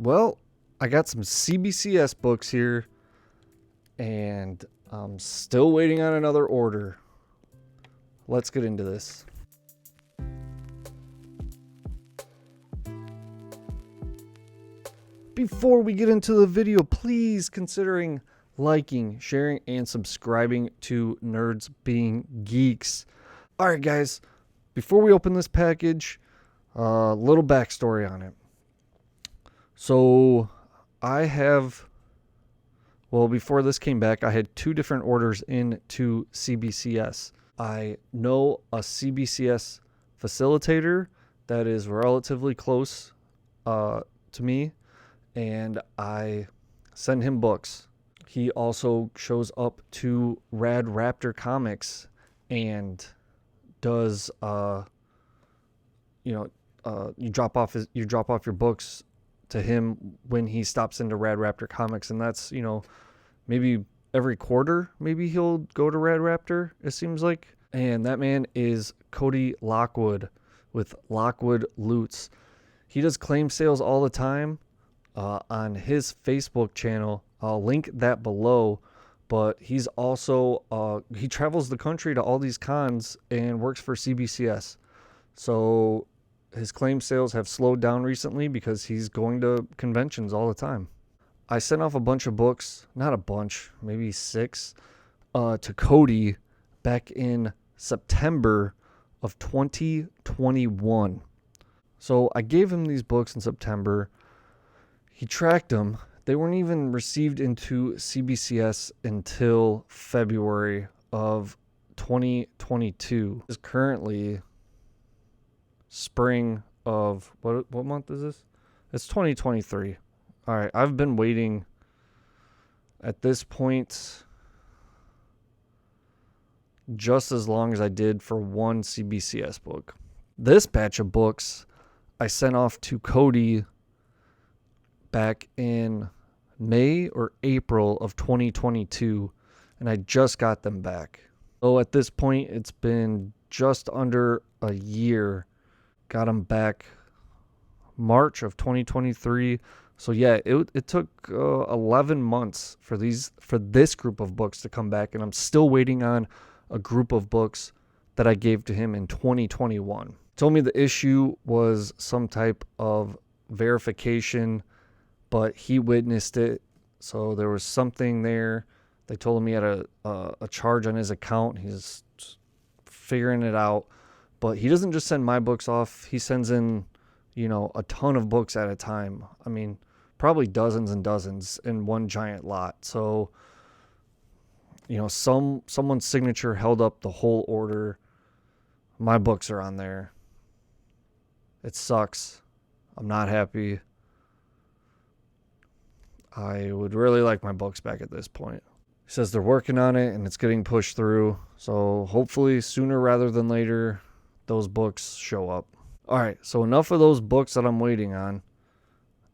Well, I got some CBCS books here, and I'm still waiting on another order. Let's get into this. Before we get into the video, please considering liking, sharing, and subscribing to Nerds Being Geeks. Alright guys, before we open this package, a little backstory on it. So before this came back, I had two different orders into CBCS. I know a CBCS facilitator that is relatively close to me, and I send him books. He also shows up to Rad Raptor Comics and does you drop off your books to him when he stops into Rad Raptor Comics, and that's, maybe every quarter, maybe he'll go to Rad Raptor, it seems like. And that man is Cody Lockwood with Lockwood Loots. He does claim sales all the time on his Facebook channel. I'll link that below. But he's also, he travels the country to all these cons and works for CBCS. So his claim sales have slowed down recently because he's going to conventions all the time. I sent off a bunch of books, not a bunch, maybe 6, to Cody back in September of 2021. So I gave him these books in September. He tracked them. They weren't even received into CBCS until February of 2022. It's currently spring of, what month is this? It's 2023. All right, I've been waiting at this point just as long as I did for one CBCS book. This batch of books I sent off to Cody back in May or April of 2022, and I just got them back. So at this point, it's been just under a year. Got them back March of 2023. So yeah, it took 11 months for this group of books to come back, and I'm still waiting on a group of books that I gave to him in 2021. Told me the issue was some type of verification, but he witnessed it, so there was something there. They told him he had a charge on his account. He's figuring it out, but he doesn't just send my books off. He sends in, a ton of books at a time. I mean, probably dozens and dozens in one giant lot. So, someone's signature held up the whole order. My books are on there. It sucks. I'm not happy. I would really like my books back at this point. He says they're working on it and it's getting pushed through. So hopefully sooner rather than later, those books show up. All right, so enough of those books that I'm waiting on.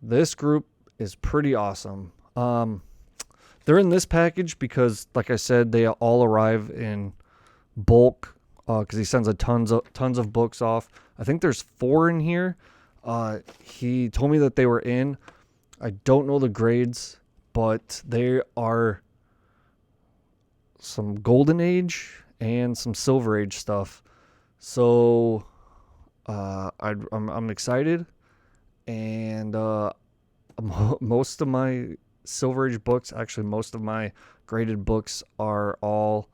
This group is pretty awesome. They're in this package because, like I said, they all arrive in bulk because he sends tons of books off. I think there's 4 in here. He told me that they were in. I don't know the grades, but they are some Golden Age and some Silver Age stuff. So I'm excited, and most of my Silver Age books, actually most of my graded books, are all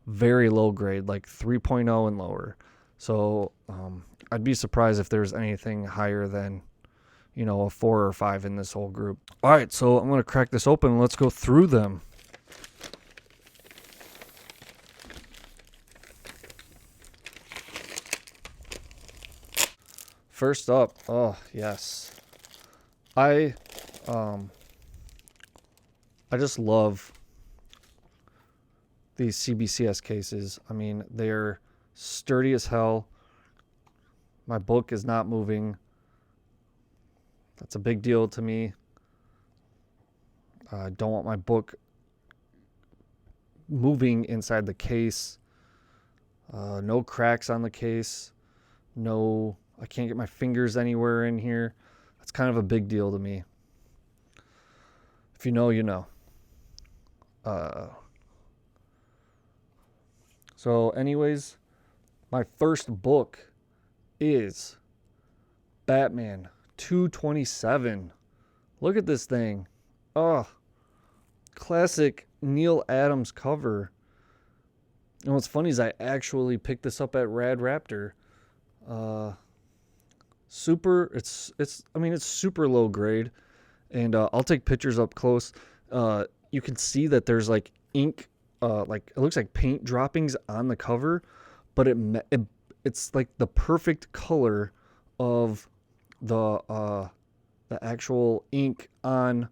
very low grade, like 3.0 and lower. So I'd be surprised if there's anything higher than, a 4 or 5 in this whole group. All right, so I'm going to crack this open and let's go through them. First up, oh yes, I just love these CBCS cases. I mean, they're sturdy as hell. My book is not moving. That's a big deal to me. I don't want my book moving inside the case. No cracks on the case. I can't get my fingers anywhere in here. That's kind of a big deal to me. If you know, you know. Uh, so, anyways, my first book is Batman 227. Look at this thing. Oh, classic Neil Adams cover. And what's funny is I actually picked this up at Rad Raptor. It's super low grade, and I'll take pictures up close. You can see that there's like ink, like it looks like paint droppings on the cover, but it's like the perfect color of the actual ink on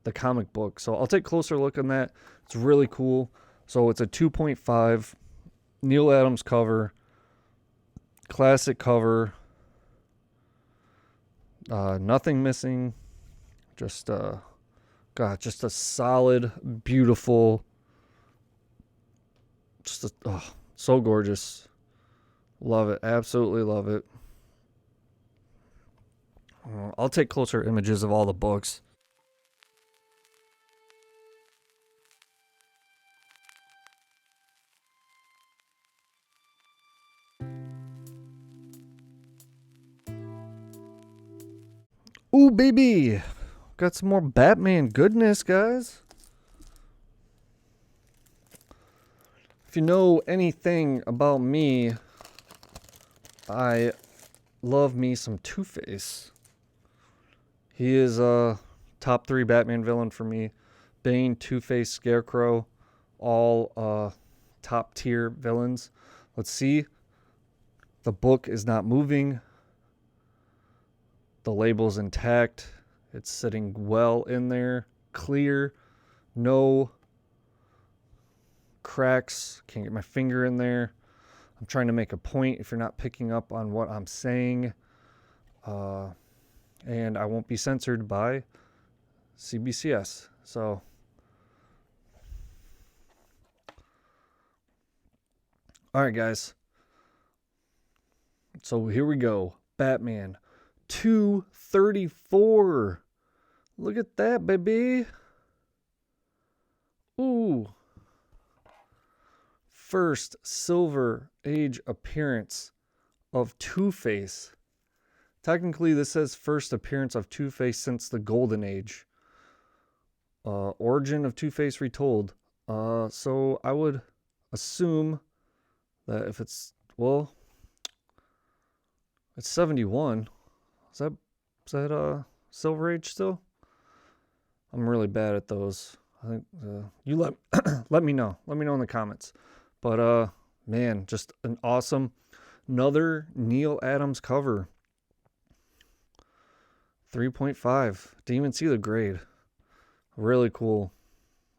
the comic book. So I'll take a closer look on that. It's really cool. So it's a 2.5 Neil Adams cover, classic cover. Nothing missing. Just just a solid, beautiful. So gorgeous. Love it. Absolutely love it. I'll take closer images of all the books. Ooh, baby. Got some more Batman goodness, guys. If you know anything about me, I love me some Two-Face. He is a top 3 Batman villain for me. Bane, Two-Face, Scarecrow, all top tier villains. Let's see. The book is not moving. The label's intact. It's sitting well in there. Clear. No cracks. Can't get my finger in there. I'm trying to make a point if you're not picking up on what I'm saying. And I won't be censored by CBCS. So, all right, guys. So here we go. Batman 234. Look at that, baby. Ooh. First Silver Age appearance of Two-Face. Technically, this says first appearance of Two-Face since the Golden Age. Origin of Two-Face retold. So I would assume that if it's, well, it's 71. Is that Silver Age still? I'm really bad at those. I think you let me know. Let me know in the comments. But man, just an awesome another Neil Adams cover. 3.5. Didn't even see the grade. Really cool.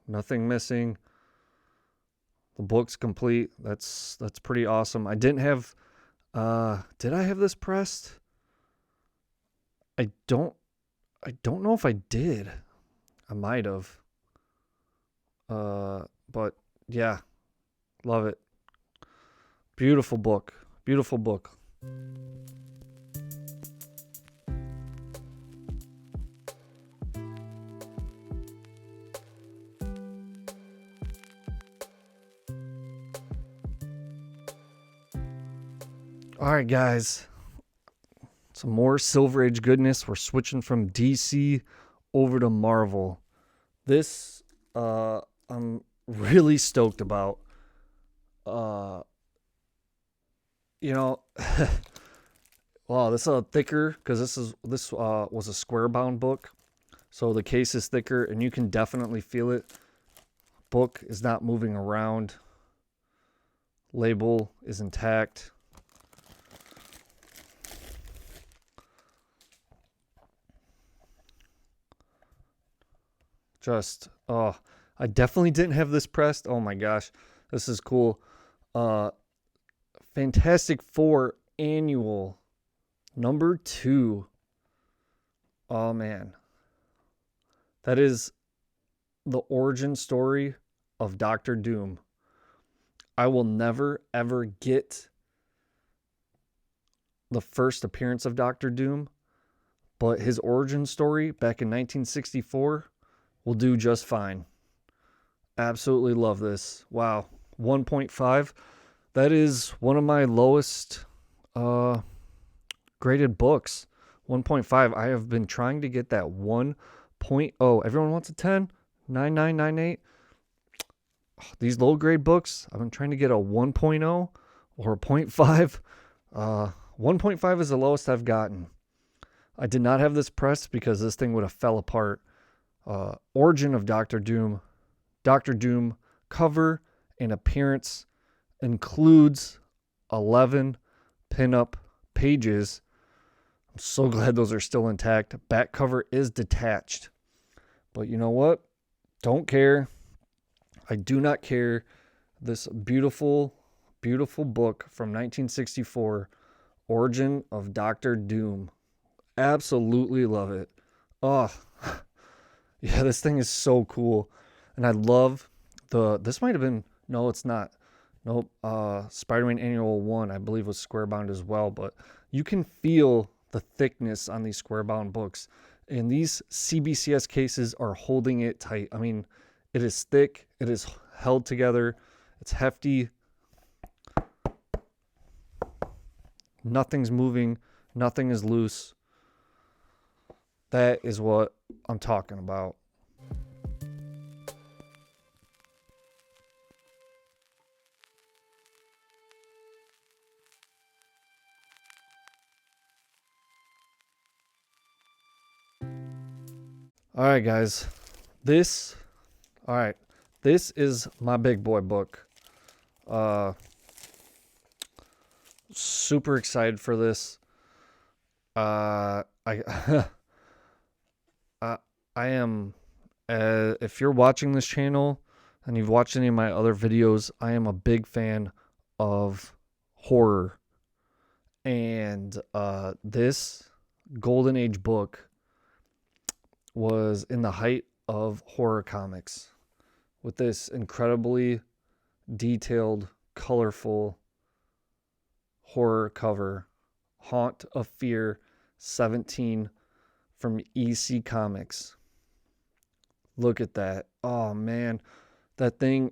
Nothing missing. The book's complete. That's pretty awesome. I didn't have did I have this pressed? I don't know if I did. I might have. But yeah. Love it. Beautiful book. Beautiful book. All right, guys. Some more Silver Age goodness. We're switching from DC over to Marvel. This I'm really stoked about. Wow, this is thicker because this was a square bound book, so the case is thicker and you can definitely feel it. Book is not moving around. Label is intact. I definitely didn't have this pressed. Oh my gosh, this is cool. Fantastic Four Annual number 2. Oh man, that is the origin story of Doctor Doom. I will never ever get the first appearance of Doctor Doom, but his origin story back in 1964 will do just fine. Absolutely love this. Wow. 1.5. That is one of my lowest graded books. 1.5. I have been trying to get that 1.0. Everyone wants a 10, 9998. These low grade books, I've been trying to get a 1.0 or a 0.5. 1.5 is the lowest I've gotten. I did not have this pressed because this thing would have fell apart. Origin of Doctor Doom. Doctor Doom cover and appearance includes 11 pinup pages. I'm so glad those are still intact. Back cover is detached. But you know what? Don't care. I do not care. This beautiful, beautiful book from 1964, Origin of Doctor Doom. Absolutely love it. Oh, yeah, this thing is so cool. And I love this might have been, no, it's not. Nope. Spider-Man Annual 1, I believe, was square bound as well. But you can feel the thickness on these square bound books. And these CBCS cases are holding it tight. I mean, it is thick. It is held together. It's hefty. Nothing's moving. Nothing is loose. That is what I'm talking about. All right, guys. This is my big boy book. Super excited for this. I I am, if you're watching this channel and you've watched any of my other videos, I am a big fan of horror. And this Golden Age book was in the height of horror comics with this incredibly detailed, colorful horror cover, Haunt of Fear 17 from EC Comics. Look at that. Oh man, that thing,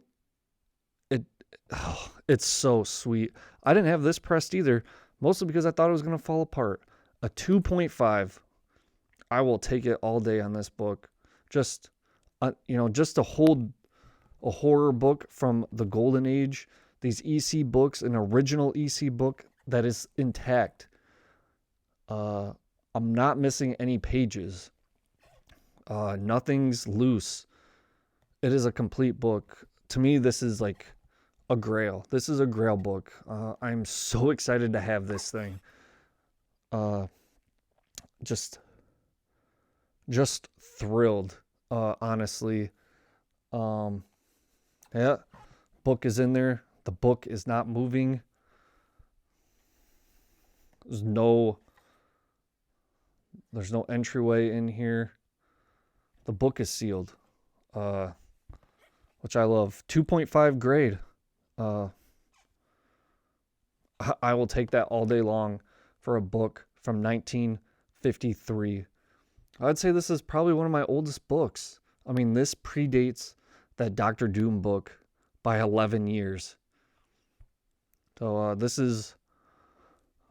it's so sweet. I didn't have this pressed either, mostly because I thought it was going to fall apart. A 2.5. I will take it all day on this book. Just just to hold a horror book from the Golden Age, these EC books, an original EC book that is intact. I'm not missing any pages. Nothing's loose. It is a complete book. To me, this is like a grail. This is a grail book. I'm so excited to have this thing. Just thrilled, honestly. Yeah, book is in there. The book is not moving. There's no entryway in here. The book is sealed, which I love. 2.5 grade. I will take that all day long for a book from 1953. I'd say this is probably one of my oldest books. I mean, this predates that Doctor Doom book by 11 years. So this is,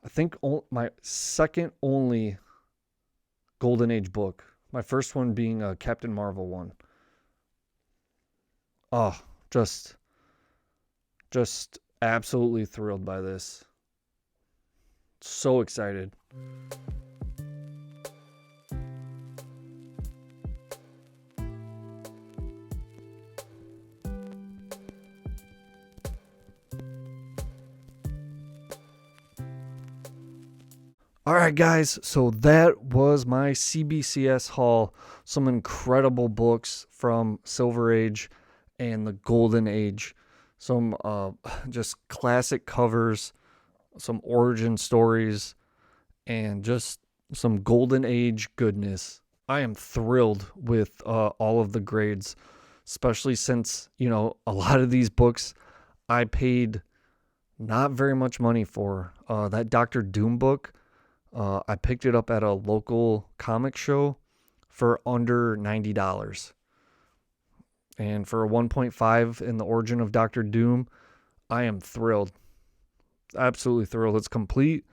I think, my second only Golden Age book. My first one being a Captain Marvel one. Oh, just absolutely thrilled by this. So excited. All right, guys, so that was my CBCS haul. Some incredible books from Silver Age and the Golden Age. Some just classic covers, some origin stories, and just some Golden Age goodness. I am thrilled with all of the grades, especially since, a lot of these books I paid not very much money for. That Doctor Doom book, I picked it up at a local comic show for under $90. And for a 1.5 in the Origin of Doctor Doom, I am thrilled. Absolutely thrilled. It's complete.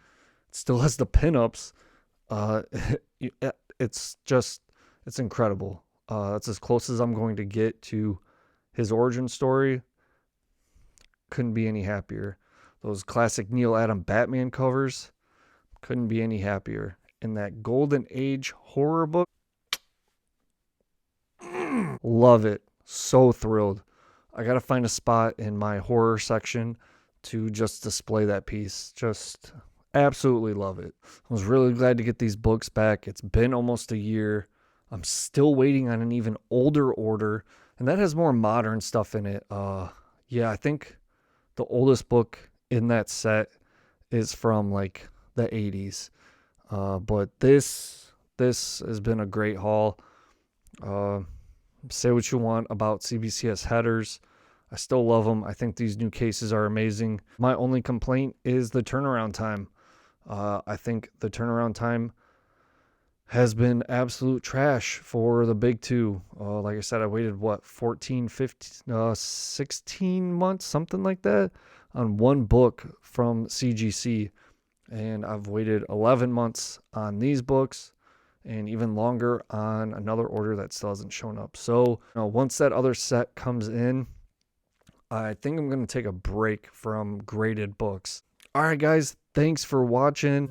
It still has the pinups. Uh, it's just, it's incredible. That's as close as I'm going to get to his origin story. Couldn't be any happier. Those classic Neil Adam Batman covers, couldn't be any happier. In that Golden Age horror book, love it. So thrilled. I gotta find a spot in my horror section to just display that piece. Just absolutely love it. I was really glad to get these books back. It's been almost a year. I'm still waiting on an even older order, and that has more modern stuff in it. Yeah, I think the oldest book in that set is from like the 80s. But this has been a great haul. Uh, say what you want about CBCS headers. I still love them. I think these new cases are amazing. My only complaint is the turnaround time. I think the turnaround time has been absolute trash for the big two. Like I said, I waited, 14, 15, 16 months, something like that, on one book from CGC. And I've waited 11 months on these books and even longer on another order that still hasn't shown up. So once that other set comes in, I think I'm going to take a break from graded books. All right, guys, thanks for watching.